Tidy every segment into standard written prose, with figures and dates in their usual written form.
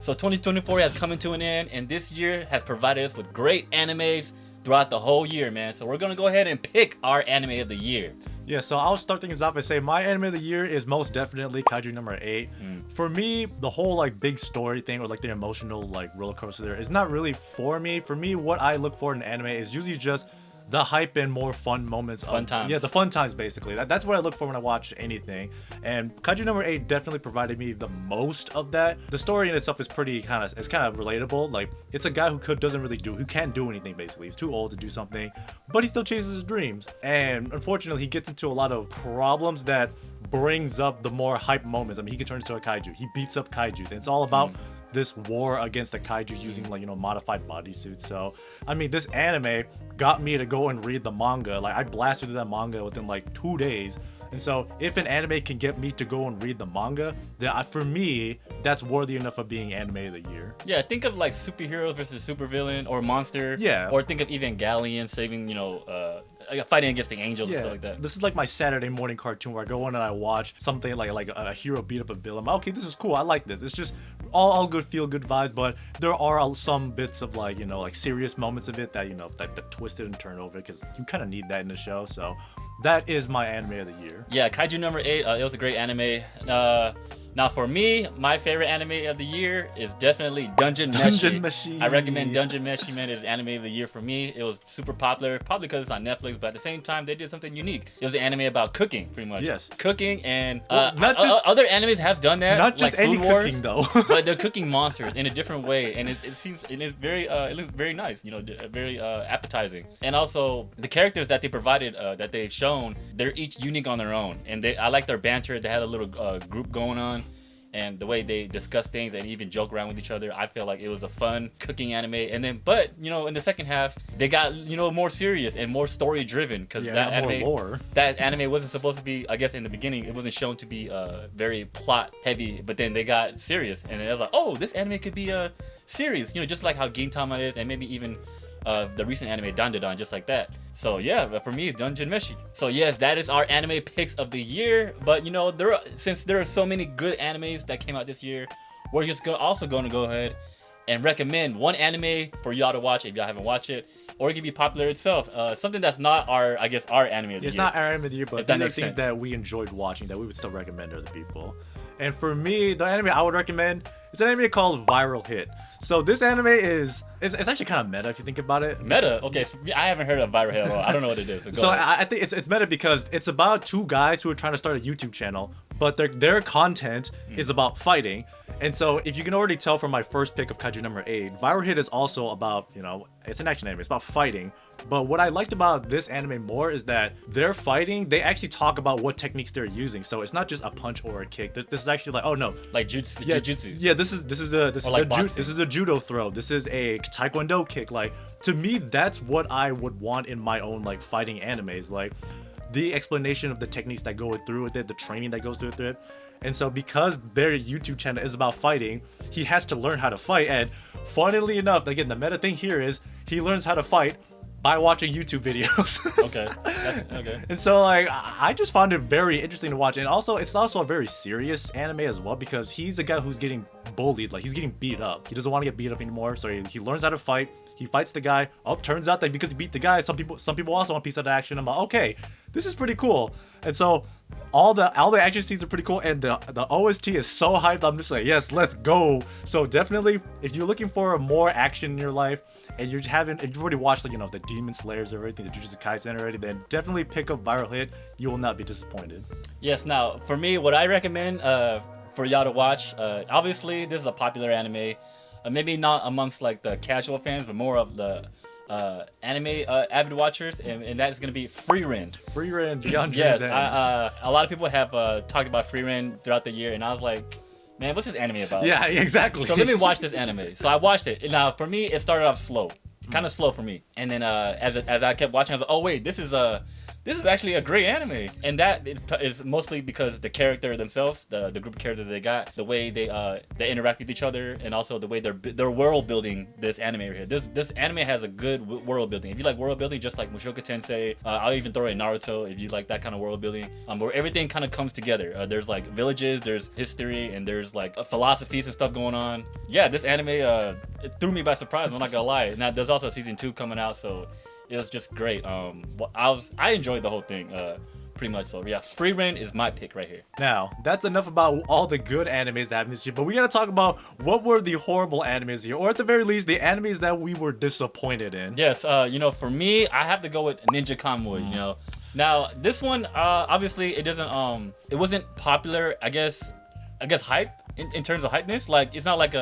So 2024 has come to an end, and this year has provided us with great animes throughout the whole year, man. So we're gonna go ahead and pick our anime of the year. Yeah, so I'll start things off and say my anime of the year is most definitely Kaiju number 8. For me, the whole like big story thing or like the emotional like roller coaster there is not really for me. For me, what I look for in anime is usually just the hype and more fun moments. Fun times. Yeah, the fun times basically. That's what I look for when I watch anything. And Kaiju number 8 definitely provided me the most of that. The story in itself is pretty kind of relatable. Like it's a guy who can't do anything basically. He's too old to do something, but he still chases his dreams. And unfortunately, he gets into a lot of problems that brings up the more hype moments. I mean, he can turn into a kaiju. He beats up kaijus. And it's all about this war against the kaiju using like, modified bodysuits. So I mean, this anime got me to go and read the manga. Like I blasted through that manga within like 2 days. And so if an anime can get me to go and read the manga, then for me, that's worthy enough of being anime of the year. Yeah, think of like superheroes versus supervillain or monster. Yeah. Or think of Evangelion saving, fighting against the angels and stuff like that. This is like my Saturday morning cartoon where I go in and I watch something like a hero beat up a villain. Okay, this is cool. I like this. It's just all good, feel good vibes, but there are some bits of like serious moments of it that that twisted and turned over because you kind of need that in the show. So that is my anime of the year. Yeah, Kaiju number 8. It was a great anime. Now for me, my favorite anime of the year is definitely Dungeon Meshi. I recommend Dungeon Meshi, man. It's anime of the year for me. It was super popular, probably because it's on Netflix, but at the same time, they did something unique. It was an anime about cooking, pretty much. Yes. Cooking and not just other animes have done that. Not just like any Food Wars, cooking though. but they're cooking monsters in a different way, and it looks very nice, very appetizing. And also the characters that they provided, that they've shown, they're each unique on their own, and I like their banter. They had a little group going on. And the way they discuss things and even joke around with each other, I feel like it was a fun cooking anime. And then, but in the second half, they got more serious and more story driven because that anime wasn't supposed to be. I guess in the beginning, it wasn't shown to be very plot heavy. But then they got serious, and I was like, oh, this anime could be serious. Just like how Gintama is, and maybe even the recent anime Dandadan, just like that. So yeah, for me, Dungeon Meshi. So yes, that is our anime picks of the year. But since there are so many good animes that came out this year, we're just also going to go ahead and recommend one anime for y'all to watch if y'all haven't watched it, or it could be popular itself. Something that's not our anime of the year. It's not our anime of the year, but these are things that we enjoyed watching that we would still recommend to other people. And for me, the anime I would recommend is an anime called Viral Hit. So this anime it's actually kind of meta if you think about it. Meta? Okay, so I haven't heard of Viral Hit at all. I don't know what it is. So I think it's meta because it's about 2 guys who are trying to start a YouTube channel, but their content is about fighting. And so if you can already tell from my first pick of Kaiju number 8, Viral Hit is also about, it's an action anime. It's about fighting. But what I liked about this anime more is that they're fighting. They actually talk about what techniques they're using. So it's not just a punch or a kick. This is actually like, oh no, like jujutsu. Yeah, this is a judo throw. This is a taekwondo kick. Like to me, that's what I would want in my own like fighting animes. Like the explanation of the techniques that go through with it, the training that goes through it. And so because their YouTube channel is about fighting, he has to learn how to fight. And funnily enough, again, the meta thing here is he learns how to fight by watching YouTube videos. Okay. And so like I just found it very interesting to watch. And also it's also a very serious anime as well because he's a guy who's getting bullied, like he's getting beat up. He doesn't want to get beat up anymore, so he learns how to fight. He fights the guy. Oh, turns out that because he beat the guy, some people also want a piece of the action. I'm like, okay, this is pretty cool. And so all the action scenes are pretty cool, and the OST is so hyped. I'm just like, yes, let's go. So definitely, if you're looking for more action in your life, and you've already watched like the Demon Slayers or everything, the Jujutsu Kaisen already, then definitely pick up Viral Hit. You will not be disappointed. Yes. Now, for me, what I recommend for y'all to watch, obviously this is a popular anime. Maybe not amongst like the casual fans, but more of the anime avid watchers, and that is going to be Freiren. Freiren Beyond Yes, Dreams End. a lot of people have talked about Freiren throughout the year, and I was like, man, what's this anime about? Yeah, exactly. So let me watch this anime. So I watched it. Now for me, it started off slow, kind of slow for me, and then as I kept watching, I was like, oh wait, this is this is actually a great anime, and that is mostly because the character themselves, the group of characters they got, the way they interact with each other, and also the way they're world building this anime right here. This anime has a good world building. If you like world building, just like Mushoku Tensei, I'll even throw in Naruto if you like that kind of world building, where everything kind of comes together. There's like villages, there's history, and there's like philosophies and stuff going on. Yeah, this anime it threw me by surprise. I'm not gonna lie. Now there's also season 2 coming out, so it was just great. I enjoyed the whole thing. Pretty much so. Yeah, Freiren is my pick right here. Now, that's enough about all the good animes that happened this year, but we gotta talk about what were the horrible animes here, or at the very least, the animes that we were disappointed in. Yes, for me, I have to go with Ninja Kamui, Now, this one, obviously, it doesn't, it wasn't popular, I guess hype, in terms of hypeness. Like, it's not like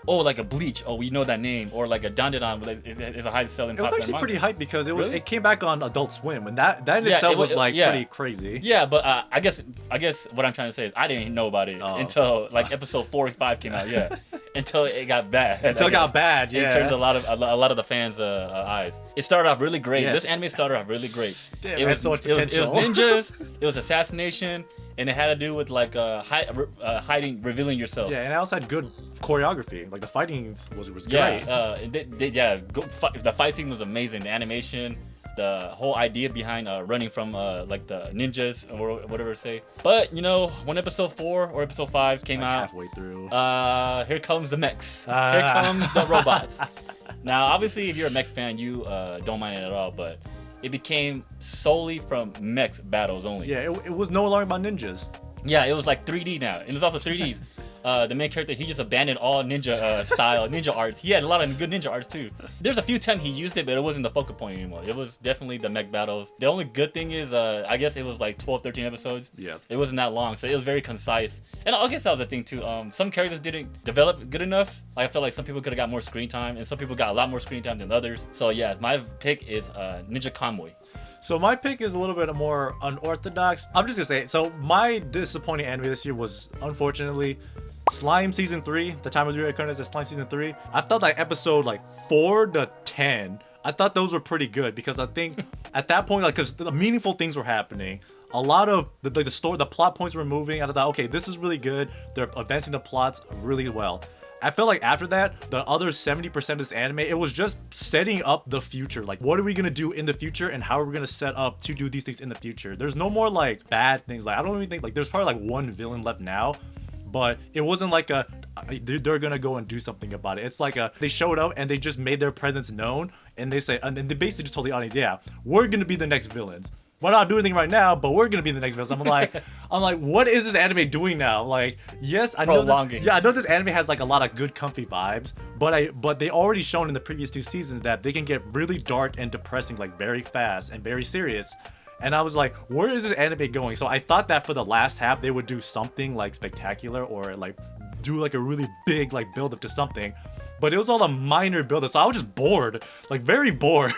like a Bleach, we know that name, or like a Dandadan is a high selling. It was actually pretty hype because it came back on Adult Swim, and that in Yeah, itself it was- was like yeah. pretty crazy. Yeah, but I guess what I'm trying to say is I didn't know about it until like episode 4 or 5 came out. Yeah, until it got bad. Until it got bad, yeah. In terms of a lot of the fans' eyes, it started off really great. Yes. This anime started off really great. Damn, it it was had so much it was potential. ninjas. It was assassination, and it had to do with like hiding, revealing yourself. Yeah, and it also had good choreography. Like the fighting was great. Yeah, the fight scene was amazing. The animation, the whole idea behind running from like the ninjas or whatever say. But when episode 4 or episode 5 came out, halfway through, here comes the mechs. Here comes the robots. Now, obviously, if you're a mech fan, you don't mind it at all. But it became solely from mechs battles only. Yeah, it was no longer about ninjas. Yeah, it was like 3D now, and it's also 3Ds. The main character, he just abandoned all ninja style, ninja arts. He had a lot of good ninja arts too. There's a few times he used it, but it wasn't the focal point anymore. It was definitely the mech battles. The only good thing is, I guess it was like 12, 13 episodes. Yeah. It wasn't that long, so it was very concise. And I guess that was the thing too. Some characters didn't develop good enough. Like, I feel like some people could have got more screen time, and some people got a lot more screen time than others. So yeah, my pick is Ninja Kamui. So my pick is a little bit more unorthodox. I'm just gonna say it. So my disappointing anime this year was, unfortunately, Slime Season 3. The time was really as Slime Season 3. I felt like episode like 4 to 10. I thought those were pretty good because I think at that point, like, because the meaningful things were happening. A lot of the story, the plot points were moving. I thought, okay, this is really good. They're advancing the plots really well. I felt like after that, the other 70% of this anime, it was just setting up the future. Like, what are we gonna do in the future, and how are we gonna set up to do these things in the future? There's no more like bad things. Like, I don't even think like there's probably like one villain left now, but it wasn't like they're gonna go and do something about it. It's like they showed up and they just made their presence known, and they say, and they basically just told the audience, yeah, we're gonna be the next villains. We're not doing anything right now, but we're gonna be the next villains. I'm like, what is this anime doing now? Like, yes, I know this anime has like a lot of good, comfy vibes, but they already shown in the previous 2 seasons that they can get really dark and depressing like very fast and very serious. And I was like, where is this anime going? So I thought that for the last half they would do something like spectacular or like do like a really big like build up to something. But it was all a minor build-up, so I was just bored, like very bored.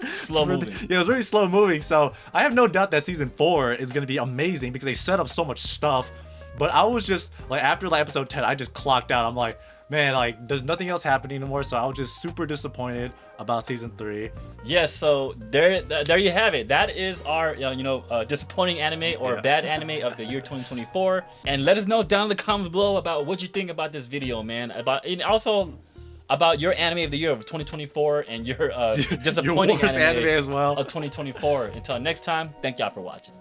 Slow moving. Yeah, it was very slow moving. So I have no doubt that season 4 is gonna be amazing because they set up so much stuff. But I was just like, after like episode 10, I just clocked out. I'm like, man, like there's nothing else happening anymore. So I was just super disappointed about season 3. Yes, so there you have it. That is our disappointing anime or bad anime of the year 2024. And let us know down in the comments below about what you think about this video, man. And also about your anime of the year of 2024 and your disappointing your worst anime as well of 2024. Until next time, thank y'all for watching.